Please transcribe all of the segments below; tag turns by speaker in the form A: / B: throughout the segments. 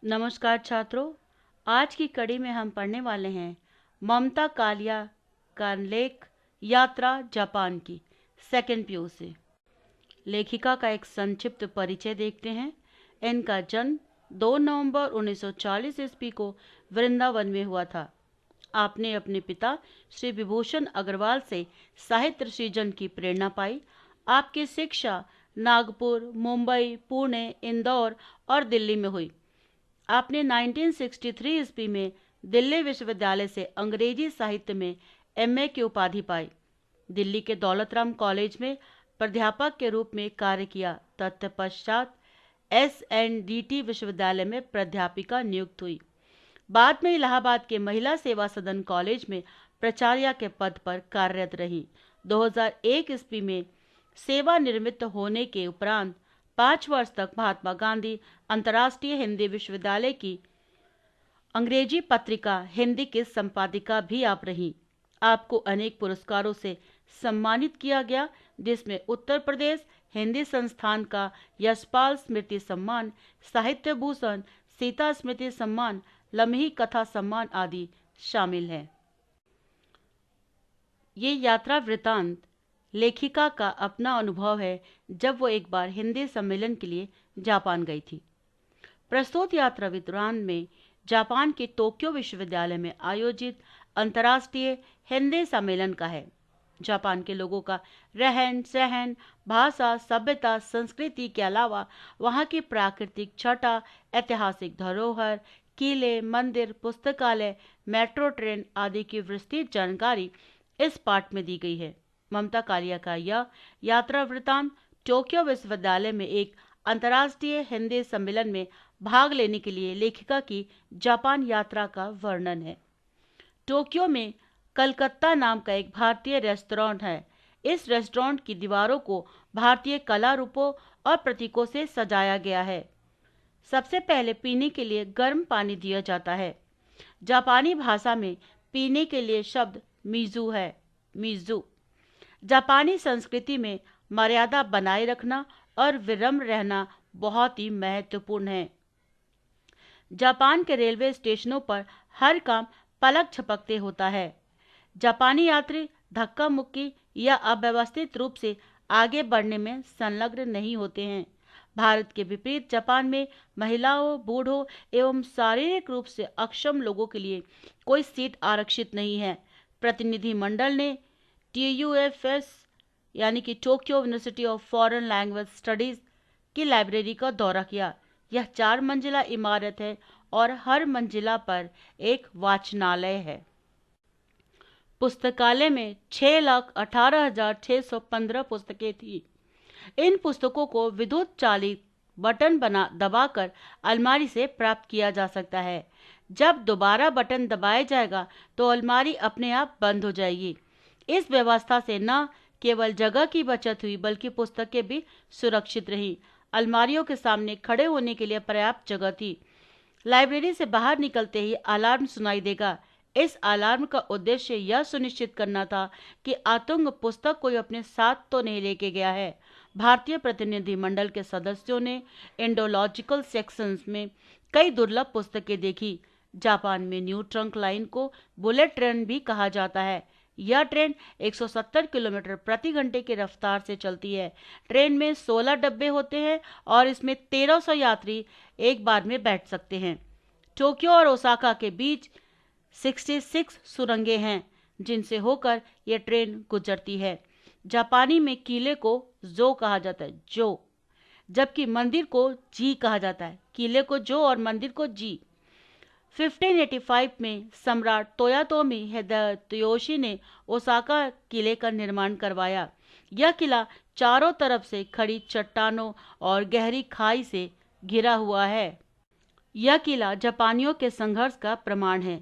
A: नमस्कार छात्रों। आज की कड़ी में हम पढ़ने वाले हैं ममता कालिया का लेख यात्रा जापान की सेकंड पीयू से। लेखिका का एक संक्षिप्त परिचय देखते हैं। इनका जन्म 2 नवंबर 1940 ईस्वी को वृंदावन में हुआ था। आपने अपने पिता श्री विभूषण अग्रवाल से साहित्य सृजन की प्रेरणा पाई। आपकी शिक्षा नागपुर, मुंबई, पुणे, इंदौर और दिल्ली में हुई। आपने 1963 ईस्वी में दिल्ली विश्वविद्यालय से अंग्रेजी साहित्य में एमए की उपाधि पाई। दिल्ली के दौलत राम कॉलेज में प्राध्यापक के रूप में कार्य किया। तत्पश्चात एसएनडीटी विश्वविद्यालय में प्राध्यापिका नियुक्त हुई। बाद में इलाहाबाद के महिला सेवा सदन कॉलेज में प्राचार्य के पद पर कार्यरत रही। 2001 ईस्वी में सेवानिवृत्त होने के उपरांत 5 वर्ष तक महात्मा गांधी अंतर्राष्ट्रीय हिंदी विश्वविद्यालय की अंग्रेजी पत्रिका हिंदी की संपादिका भी आप रही। आपको अनेक पुरस्कारों से सम्मानित किया गया, जिसमें उत्तर प्रदेश हिंदी संस्थान का यशपाल स्मृति सम्मान, साहित्य भूषण, सीता स्मृति सम्मान, लम्ही कथा सम्मान आदि शामिल हैं। ये यात्रा वृतांत लेखिका का अपना अनुभव है जब वो एक बार हिंदी सम्मेलन के लिए जापान गई थी। प्रस्तुत यात्रा वृतांत में जापान के टोक्यो विश्वविद्यालय में आयोजित अंतर्राष्ट्रीय हिंदी सम्मेलन का है। जापान के लोगों का रहन सहन, भाषा, सभ्यता, संस्कृति के अलावा वहाँ की प्राकृतिक छटा, ऐतिहासिक धरोहर, किले, मंदिर, पुस्तकालय, मेट्रो ट्रेन आदि की विस्तृत जानकारी इस पाठ में दी गई है। ममता कालिया का यह यात्रा वृतांत टोक्यो विश्वविद्यालय में एक अंतर्राष्ट्रीय हिंदी सम्मेलन में भाग लेने के लिए लेखिका की जापान यात्रा का वर्णन है। टोक्यो में कलकत्ता नाम का एक भारतीय रेस्टोरेंट है। इस रेस्टोरेंट की दीवारों को भारतीय कला रूपों और प्रतीकों से सजाया गया है। सबसे पहले पीने के लिए गर्म पानी दिया जाता है। जापानी भाषा में पीने के लिए शब्द मिजू है। मिजू जापानी संस्कृति में मर्यादा बनाए रखना और विनम्र रहना बहुत ही महत्वपूर्ण है। जापान के रेलवे स्टेशनों पर हर काम पलक झपकते होता है। जापानी यात्री धक्का मुक्की या अव्यवस्थित रूप से आगे बढ़ने में संलग्न नहीं होते हैं। भारत के विपरीत जापान में महिलाओं, बूढ़ों एवं शारीरिक रूप से अक्षम लोगों के लिए कोई सीट आरक्षित नहीं है। प्रतिनिधि मंडल ने TUFS यानी कि Tokyo university of foreign language studies की लाइब्रेरी का दौरा किया। यह 4 मंजिला इमारत है और हर मंजिला पर एक वाचनालय है। पुस्तकालय में 6,18,615 पुस्तकें थी। इन पुस्तकों को विद्युत चालित बटन दबाकर अलमारी से प्राप्त किया जा सकता है। जब दोबारा बटन दबाया जाएगा तो अलमारी अपने आप बंद हो जाएगी। इस व्यवस्था से न केवल जगह की बचत हुई बल्कि पुस्तकें भी सुरक्षित रहीं। अलमारियों के सामने खड़े होने के लिए पर्याप्त जगह थी। लाइब्रेरी से बाहर निकलते ही अलार्म सुनाई देगा। इस अलार्म का उद्देश्य यह सुनिश्चित करना था कि आतंक पुस्तक कोई अपने साथ तो नहीं लेके गया है। भारतीय प्रतिनिधि मंडल के सदस्यों ने इंडोलॉजिकल सेक्शंस में कई दुर्लभ पुस्तकें देखी। जापान में न्यू ट्रंक लाइन को बुलेट ट्रेन भी कहा जाता है। यह ट्रेन 170 किलोमीटर प्रति घंटे की रफ्तार से चलती है। ट्रेन में 16 डब्बे होते हैं और इसमें 1300 यात्री एक बार में बैठ सकते हैं। टोक्यो और ओसाका के बीच 66 सुरंगें हैं जिनसे होकर यह ट्रेन गुजरती है। जापानी में किले को जो कहा जाता है, जो, जबकि मंदिर को जी कहा जाता है। किले को जो और मंदिर को जी। 1585 में सम्राट तोयोतोमी हिदेयोशी ने ओसाका किले का निर्माण करवाया। यह किला चारों तरफ से खड़ी चट्टानों और गहरी खाई से घिरा हुआ है। यह किला जापानियों के संघर्ष का प्रमाण है।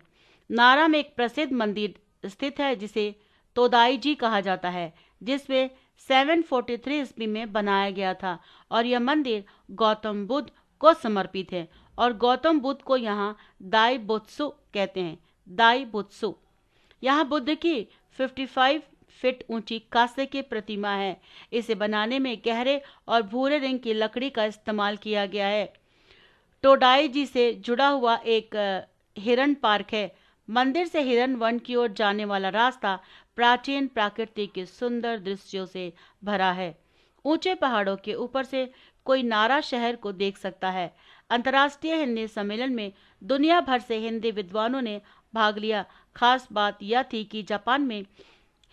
A: नारा में एक प्रसिद्ध मंदिर स्थित है जिसे तोदाईजी कहा जाता है, जिसमें 743 ईस्वी में बनाया गया था और यह मंदिर गौतम बुद्ध को समर्पित है और गौतम बुद्ध को यहाँ दाई बुत्सु कहते हैं। दाई बुत्सु यहाँ बुद्ध की 55 फीट ऊंची कांस्य की प्रतिमा है। इसे बनाने में गहरे और भूरे रंग की लकड़ी का इस्तेमाल किया गया है। टोडाई से जुड़ा हुआ एक हिरन पार्क है। मंदिर से हिरन वन की ओर जाने वाला रास्ता प्राचीन प्रकृति के सुंदर दृश्यों से भरा है। ऊंचे पहाड़ों के ऊपर से कोई नारा शहर को देख सकता है। अंतर्राष्ट्रीय हिंदी सम्मेलन में दुनिया भर से हिंदी विद्वानों ने भाग लिया। खास बात यह थी कि जापान में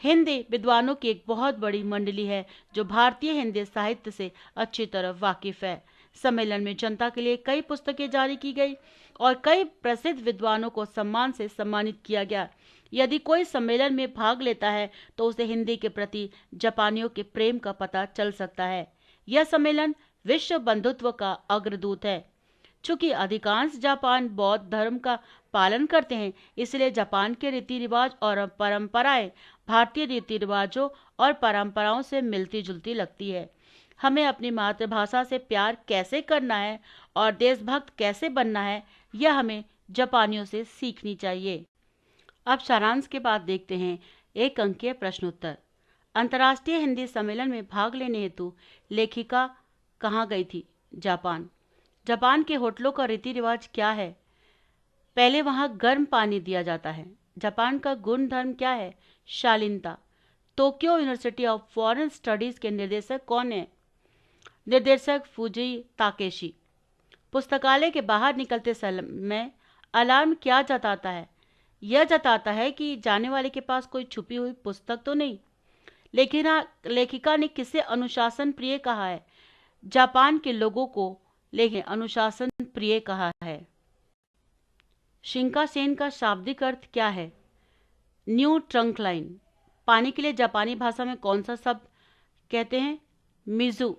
A: हिंदी विद्वानों की एक बहुत बड़ी मंडली है जो भारतीय हिंदी साहित्य से अच्छी तरह वाकिफ है। सम्मेलन में जनता के लिए कई पुस्तकें जारी की गई और कई प्रसिद्ध विद्वानों को सम्मान से सम्मानित किया गया। यदि कोई सम्मेलन में भाग लेता है तो उसे हिंदी के प्रति जापानियों के प्रेम का पता चल सकता है। यह सम्मेलन विश्व बंधुत्व का अग्रदूत है। चूंकि अधिकांश जापान बौद्ध धर्म का पालन करते हैं, इसलिए जापान के रीति रिवाज और परंपराएं भारतीय रीति रिवाजों और परंपराओं से मिलती जुलती लगती है। हमें अपनी मातृभाषा से प्यार कैसे करना है और देशभक्त कैसे बनना है, यह हमें जापानियों से सीखनी चाहिए। अब सारांश के बाद देखते हैं एक अंकीय प्रश्नोत्तर। अंतर्राष्ट्रीय हिंदी सम्मेलन में भाग लेने हेतु लेखिका कहाँ गई थी? जापान। जापान के होटलों का रीति रिवाज क्या है? पहले वहां गर्म पानी दिया जाता है। जापान का गुण धर्म क्या है? शालीनता। Tokyo university of foreign studies के निर्देशक कौन है? निर्देशक फुजी ताकेशी। पुस्तकालय के बाहर निकलते समय अलार्म क्या जताता है? यह जताता है कि जाने वाले के पास कोई छुपी हुई पुस्तक तो नहीं। लेखिका ने किसे अनुशासन प्रिय कहा है? जापान के लोगों को लेखिका अनुशासन प्रिय कहा है। शिंकासेन का शाब्दिक अर्थ क्या है? New trunk line. पानी के लिए जापानी भाषा में कौन सा शब्द कहते हैं? Meizu.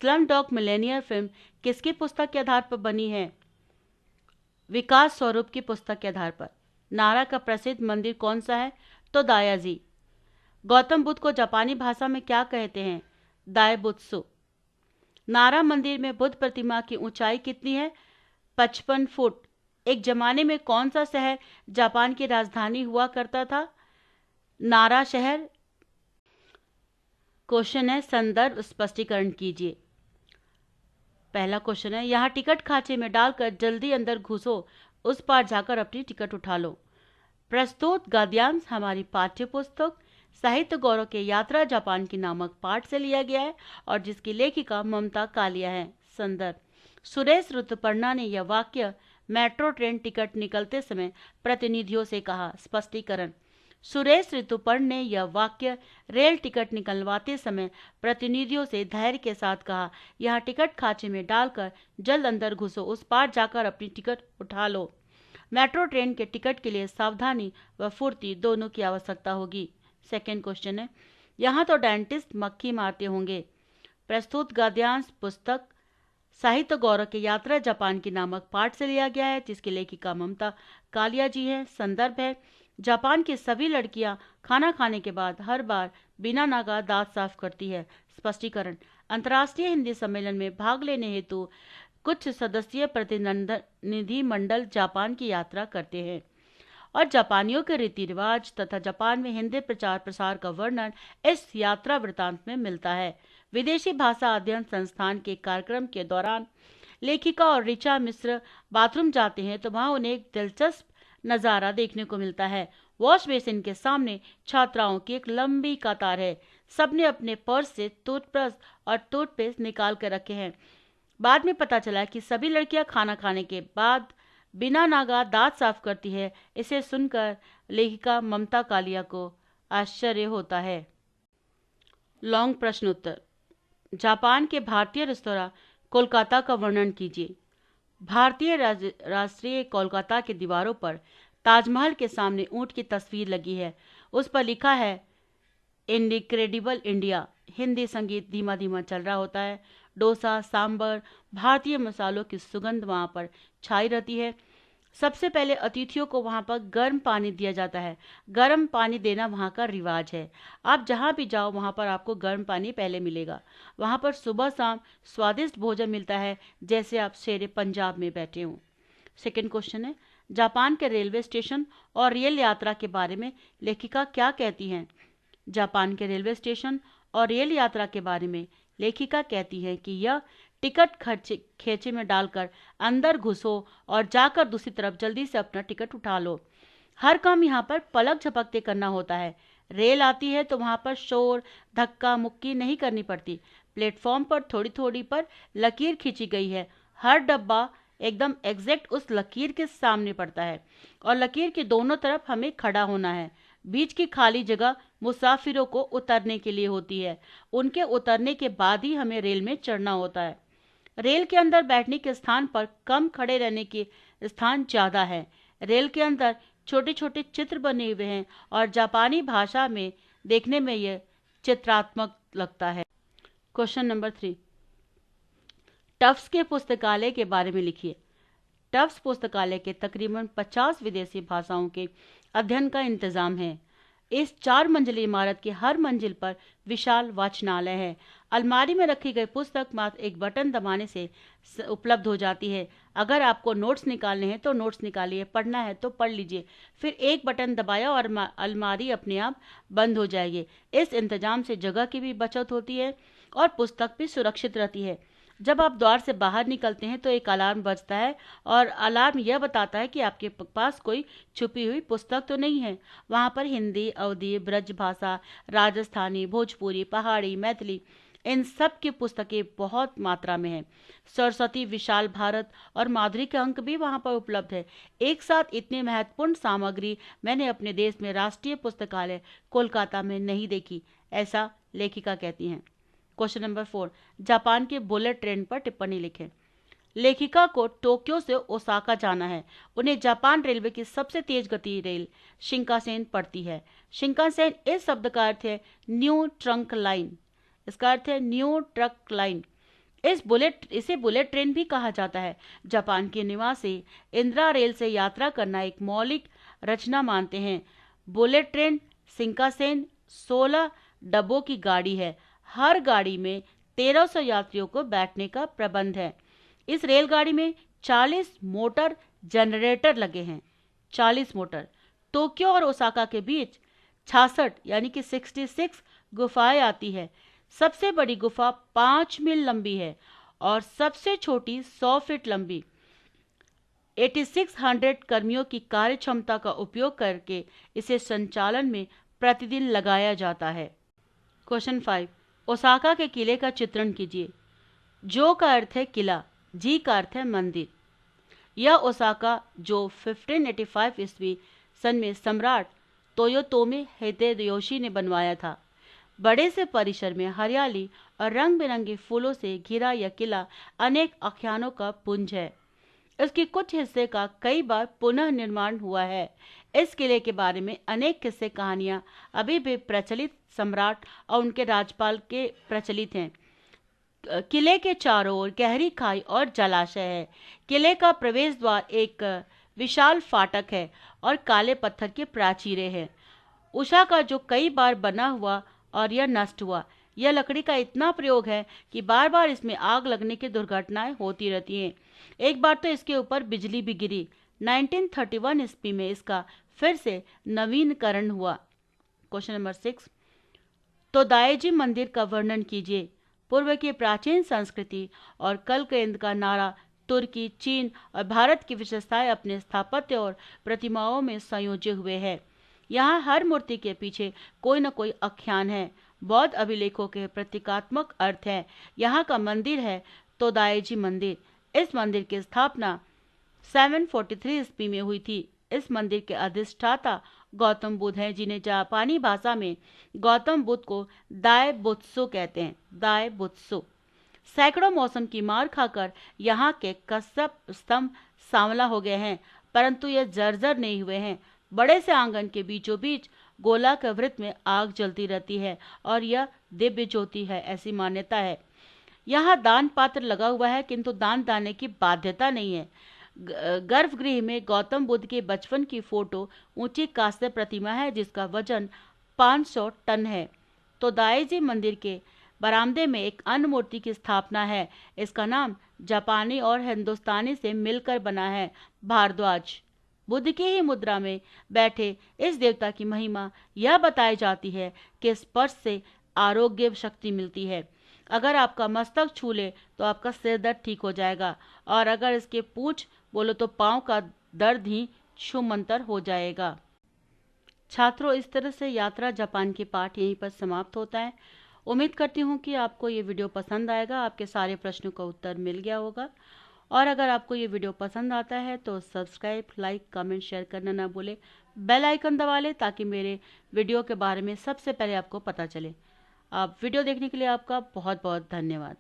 A: Slum dog Millionaire film किसकी पुस्तक के आधार पर बनी है? विकास स्वरूप की पुस्तक के आधार पर। नारा का प्रसिद्ध मंदिर कौन सा है? तो दायाजी। गौतम बुद्ध को जापानी भाषा में क्या कहते हैं? दायबुत्सु। नारा मंदिर में बुद्ध प्रतिमा की ऊंचाई कितनी है? 55 फुट। एक जमाने में कौन सा शहर जापान की राजधानी हुआ करता था? नारा शहर। क्वेश्चन है, संदर्भ स्पष्टीकरण कीजिए। पहला क्वेश्चन है, यहाँ टिकट खांचे में डालकर जल्दी अंदर घुसो, उस पार जाकर अपनी टिकट उठा लो। प्रस्तुत गद्यांश हमारी पाठ्य पुस्तक साहित्य गौरव के यात्रा जापान की नामक पाठ से लिया गया है और जिसकी लेखिका ममता कालिया है। संदर्भ, सुरेश ऋतुपर्णा ने यह वाक्य मेट्रो ट्रेन टिकट निकलते समय प्रतिनिधियों से कहा। स्पष्टीकरण, सुरेश ऋतुपर्ण ने यह वाक्य रेल टिकट निकलवाते समय प्रतिनिधियों से धैर्य के साथ कहा। यहाँ टिकट खांचे में डालकर जल्द अंदर घुसो, उस पार जाकर अपनी टिकट उठा लो। मेट्रो ट्रेन के टिकट के लिए सावधानी व फुर्ती दोनों की आवश्यकता होगी। सेकेंड क्वेश्चन है, यहाँ तो डेंटिस्ट मक्खी मारते होंगे। प्रस्तुत गद्यांश पुस्तक साहित्य गौरव के यात्रा जापान की नामक पाठ से लिया गया है जिसकी लेखिका ममता कालिया जी है। संदर्भ है, जापान की सभी लड़कियां खाना खाने के बाद हर बार बिना नागा दांत साफ करती है। स्पष्टीकरण, अंतर्राष्ट्रीय हिंदी सम्मेलन में भाग लेने हेतु कुछ सदस्यीय प्रतिनिधि मंडल जापान की यात्रा करते हैं और जापानियों के रीति रिवाज तथा जापान में हिंदी प्रचार प्रसार का वर्णन इस यात्रा वृतांत में मिलता है। विदेशी भाषा अध्ययन संस्थान के कार्यक्रम के दौरान लेखिका और ऋचा मिश्र बाथरूम जाते हैं तो वहां उन्हें एक दिलचस्प नजारा देखने को मिलता है। वॉश बेसिन के सामने छात्राओं की एक लंबी कतार है। सबने अपने पर्स से टूथब्रश और टूथपेस्ट निकाल कर रखे हैं। बाद में पता चला कि सभी लड़कियां खाना खाने के बाद बिना नागा दांत साफ करती है। इसे सुनकर लेखिका ममता कालिया को आश्चर्य होता है। लॉन्ग प्रश्नोत्तर, जापान के भारतीय रेस्तरां कोलकाता का वर्णन कीजिए। भारतीय राष्ट्रीय कोलकाता के दीवारों पर ताजमहल के सामने ऊंट की तस्वीर लगी है। उस पर लिखा है इनक्रेडिबल इंडिया। हिंदी संगीत धीमा धीमा चल रहा होता है। डोसा, सांबर, भारतीय मसालों की सुगंध वहां पर छाई रहती है। सबसे पहले अतिथियों को वहां पर गर्म पानी दिया जाता है। गर्म पानी देना वहां का रिवाज है। आप जहां भी जाओ वहां पर आपको गर्म पानी पहले मिलेगा। वहां पर सुबह शाम स्वादिष्ट भोजन मिलता है जैसे आप शेरे पंजाब में बैठे हों। सेकंड क्वेश्चन है, जापान के रेलवे स्टेशन और रेल यात्रा के बारे में लेखिका क्या कहती हैं? जापान के रेलवे स्टेशन और रेल यात्रा के बारे में लेखिका कहती है कि यह टिकट खेचे में डालकर अंदर घुसो और जाकर दूसरी तरफ जल्दी से अपना टिकट उठा लो। हर काम यहाँ पर पलक झपकते करना होता है। रेल आती है तो वहाँ पर शोर धक्का मुक्की नहीं करनी पड़ती। प्लेटफॉर्म पर थोड़ी थोड़ी पर लकीर खींची गई है। हर डब्बा एकदम एग्जैक्ट उस लकीर के सामने पड़ता है और लकीर के दोनों तरफ हमें खड़ा होना है। बीच की खाली जगह मुसाफिरों को उतरने के लिए होती है। उनके उतरने के बाद ही हमें रेल में चढ़ना होता है। रेल के अंदर बैठने के स्थान पर कम खड़े रहने के स्थान ज़्यादा है। रेल के अंदर छोटे छोटे चित्र बने हुए हैं और जापानी भाषा में देखने में यह चित्रात्मक लगता है। क्वेश्चन नंबर 3, टफ्ट्स के पुस्तकालय के बारे में लिखिए। टफ्ट्स पुस्तकालय के तकरीबन 50 विदेशी भाषाओं के अध्ययन का इंतजाम है। इस 4 मंजिली इमारत की हर मंजिल पर विशाल वाचनालय है। अलमारी में रखी गई पुस्तक मात्र एक बटन दबाने से उपलब्ध हो जाती है। अगर आपको नोट्स निकालने हैं तो नोट्स निकालिए, पढ़ना है तो पढ़ लीजिए, फिर एक बटन दबाया और अलमारी अपने आप बंद हो जाएगी। इस इंतजाम से जगह की भी बचत होती है और पुस्तक भी सुरक्षित रहती है। जब आप द्वार से बाहर निकलते हैं तो एक अलार्म बजता है और अलार्म यह बताता है कि आपके पास कोई छुपी हुई पुस्तक तो नहीं है। वहाँ पर हिंदी, अवधी, ब्रज भाषा, राजस्थानी, भोजपुरी, पहाड़ी, मैथिली, इन सब की पुस्तकें बहुत मात्रा में हैं। सरस्वती, विशाल भारत और माधुरी के अंक भी वहाँ पर उपलब्ध है। एक साथ इतनी महत्वपूर्ण सामग्री मैंने अपने देश में राष्ट्रीय पुस्तकालय कोलकाता में नहीं देखी, ऐसा लेखिका कहती हैं। क्वेश्चन नंबर 4, जापान के बुलेट ट्रेन पर टिप्पणी लिखें। लेखिका को टोक्यो से ओसाका जाना है। उन्हें जापान रेलवे की सबसे तेज गति रेल शिंकानसेन पड़ती है। शिंकानसेन इस शब्द का अर्थ है न्यू ट्रंक लाइन। इसका अर्थ है न्यू ट्रक लाइन। इसे बुलेट ट्रेन भी कहा जाता है। जापान के निवासी इंदिरा रेल से यात्रा करना एक मौलिक रचना मानते हैं। बुलेट ट्रेन शिंकानसेन 16 डब्बों की गाड़ी है। हर गाड़ी में 1300 यात्रियों को बैठने का प्रबंध है। इस रेलगाड़ी में 40 मोटर जनरेटर लगे हैं। 40 मोटर। टोक्यो और ओसाका के बीच 66 यानी कि 66 गुफाएं आती है। सबसे बड़ी गुफा 5 मील लंबी है और सबसे छोटी 100 फीट लंबी। 8600 कर्मियों की कार्य क्षमता का उपयोग करके इसे संचालन में प्रतिदिन लगाया जाता है। क्वेश्चन 5, ओसाका के किले का चित्रण कीजिए। जो का अर्थ है किला, जी का अर्थ है मंदिर। यह ओसाका जो 1585 ईस्वी सन में सम्राट तोयोतोमे हिदेयोशी ने बनवाया था। बड़े से परिसर में हरियाली और रंग बिरंगे फूलों से घिरा यह किला अनेक आख्यानों का पुंज है। इसके कुछ हिस्से का कई बार पुनः निर्माण हुआ है। इस किले के बारे में अनेक किस्से कहानियां अभी भी प्रचलित सम्राट और उनके राज्यपाल के प्रचलित हैं। किले के चारों ओर गहरी खाई और जलाशय है। किले का प्रवेश द्वार एक विशाल फाटक है और काले पत्थर के प्राचीरें हैं। उषा का जो कई बार बना हुआ और यह नष्ट हुआ। यह लकड़ी का इतना प्रयोग है कि बार बार इसमें आग लगने की दुर्घटनाएं होती रहती हैं। एक बार तो इसके ऊपर बिजली भी गिरी। 1931 ईस्वी में इसका फिर से नवीनीकरण हुआ। क्वेश्चन नंबर 6, तोदाएजी मंदिर का वर्णन कीजिए। पूर्व की प्राचीन संस्कृति और कल केंद्र का नारा तुर्की, चीन और भारत की विशेषताएं अपने स्थापत्य और प्रतिमाओं में संयोजे हुए है। यहाँ हर मूर्ति के पीछे कोई न कोई आख्यान है। बौद्ध अभिलेखों के प्रतीकात्मक अर्थ है। यहाँ का मंदिर है तोदाएजी मंदिर। इस मंदिर की स्थापना 743 ईस्वी में हुई थी। इस मंदिर के अधिष्ठाता गौतम बुद्ध हैं, जिन्हें जापानी भाषा में गौतम बुद्ध को दाई बुत्सु कहते हैं। दाई बुत्सु। सैकड़ों मौसम की मार खाकर यहाँ के कस्सब स्तंभ सांवला हो गए हैं, परंतु ये जर्जर नहीं हुए हैं। बड़े से आंगन के बीचों बीच गोलाकार वृत्त में आग जलती रहती है और यह दिव्य ज्योति है, ऐसी मान्यता है। यहाँ दान पात्र लगा हुआ है, किंतु दान देने की बाध्यता नहीं है। गर्भगृह में गौतम बुद्ध के बचपन की फोटो ऊंची कांस्य प्रतिमा है, जिसका वजन 500 टन है। तोदाएजी मंदिर के बरामदे में एक अन्य मूर्ति की स्थापना है। इसका नाम जापानी और हिंदुस्तानी से मिलकर बना है, भारद्वाज। बुद्ध की ही मुद्रा में बैठे इस देवता की महिमा यह बताई जाती है कि स्पर्श से आरोग्य शक्ति मिलती है। अगर आपका मस्तक छू ले तो आपका सिर दर्द ठीक हो जाएगा, और अगर इसके पूंछ बोलो तो पाँव का दर्द ही छूमंतर हो जाएगा। छात्रों, इस तरह से यात्रा जापान की पाठ यहीं पर समाप्त होता है। उम्मीद करती हूँ कि आपको ये वीडियो पसंद आएगा, आपके सारे प्रश्नों का उत्तर मिल गया होगा। और अगर आपको ये वीडियो पसंद आता है तो सब्सक्राइब, लाइक, कमेंट, शेयर करना ना भूलें। बेल आइकन दबा लें ताकि मेरे वीडियो के बारे में सबसे पहले आपको पता चले। आप वीडियो देखने के लिए आपका बहुत बहुत धन्यवाद।